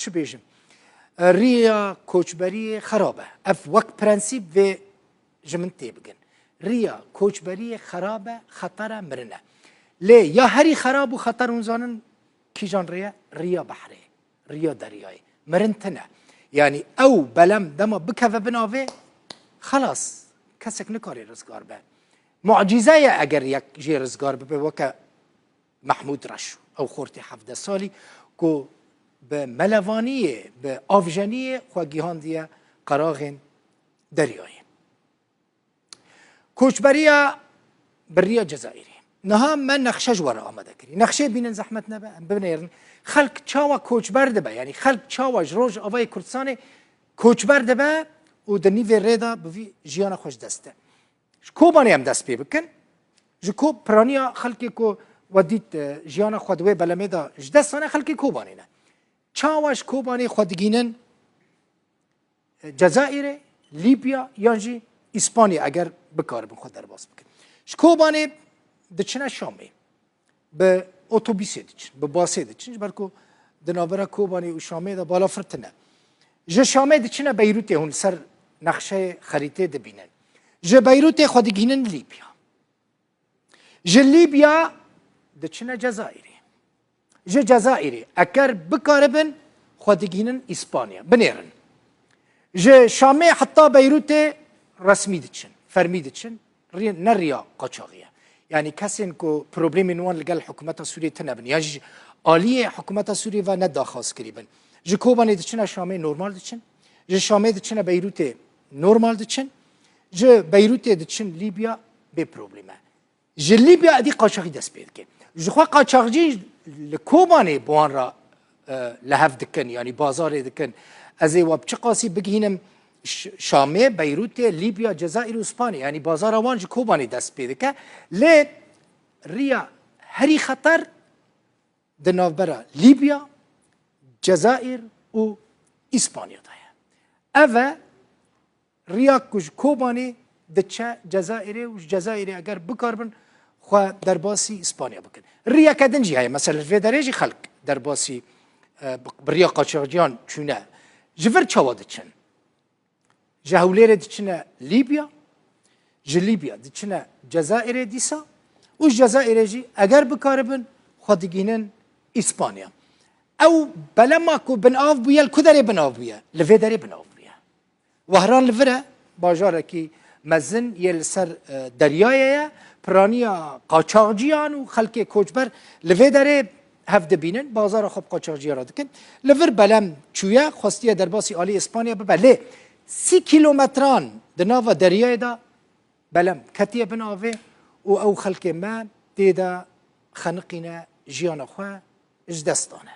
چه بیجم ریا کوچبری خرابه اف وقت پرنسیب و جمنتی بگن ریا کوچبری خرابه خطر مرنه لی یا هری خراب و خطر اونزانن کی جان ریا بحره ریا دریای مرنتنه يعني او بلم دما بكذا بناوي خلاص كسك نكاري رزقار به معجزه اگر یک جي رزقار به وك محمود رشو او خورتي 17 سالي كو بملوانيه بافجانيه خواگيهان ديه قراغن درياي كوچبريا بريا جزائري نها من نخشه جوار آمده کری نخشه بینن زحمت نبه ببینن خلق چاوا کوچبر دبه یعنی خلق چاوا جروج آوای کردستان کوچبر دبه و در نیو ریدا بوی جیان خوش دسته کوبانی هم دست پی بکن جو پرانیا خلقی کو ودیت جیان خودوی بلمه دا جدستانه خلقی کوبانی نه چاواش کوبانی خودگینن جزائر لیبیا یانجی اسپانیا اگر بکار بن خود در باز بکن کوبانی دچنه شامی به اتوبیسی دچن به باسی دچن برکو دناورا کوبانی و شامی دا بالا فرتنه ج شامی دچنه بیروت هون سر نقشه خریطه دبینن ج بیروت خودگینن لیبیا ج لیبیا دچنه جزائری ج جزائری اگر بکاربن خودگینن اسپانیا بنیرن ج شامی حتی بیروت رسمی دچن فرمی دچن نریا قاچاقیه يعني كسين كو بروبليم نوان لقال حكومة سوريا تنبن ياج آلية حكومة سوريا و ندا خاص قريبا جو كوباني دچنا شامي نورمال دچن جو شامي دچنا بيروت نورمال دچن جو بيروت دچن ليبيا بي بروبليمه جو ليبيا دي قاچاقي دست بيد كي جو خو قاچاقجي لكوباني بوان را لهف دكن يعني بازار دكن ازي وبچ قاسي بگينم شامه بیروت لیبیا جزائر و اسپانیا یعنی بازار وان کوبانی دست پیدا که لی ریا هری خطر دنابرا لیبیا جزائر و اسپانیا دایا اوه ریا کج کوبانی دچه جزائر و جزائر اگر بکاربن خو در باسی اسپانیا بکن ریا کدن جی های مثلا في درجه خلق در باسی بریا قاچاقچیان چونه جفر چواده چن جهولير دچنا ليبيا ليبيا دچنا جزائر ديسا والجزائر جي اگر بكاربن خدگينن اسبانيا او بلما كو بن اف بويا الكدري بن اف بويا لفيدري بن اف بويا وهران لفرا باجاركي مزن يل سر دريايا برانيا قاچاقجيان و خلق کوچبر لفيدري هفد بينن بازار خب قاچاقجي را دكن لفر بلم چويا خواستيه درباسي آلي اسبانيا ببله 30 كيلومتران دناوا درياي دا بلم كتيه بناوي او خلق ما تيدا خنقنا جيانا خوا اجدستانه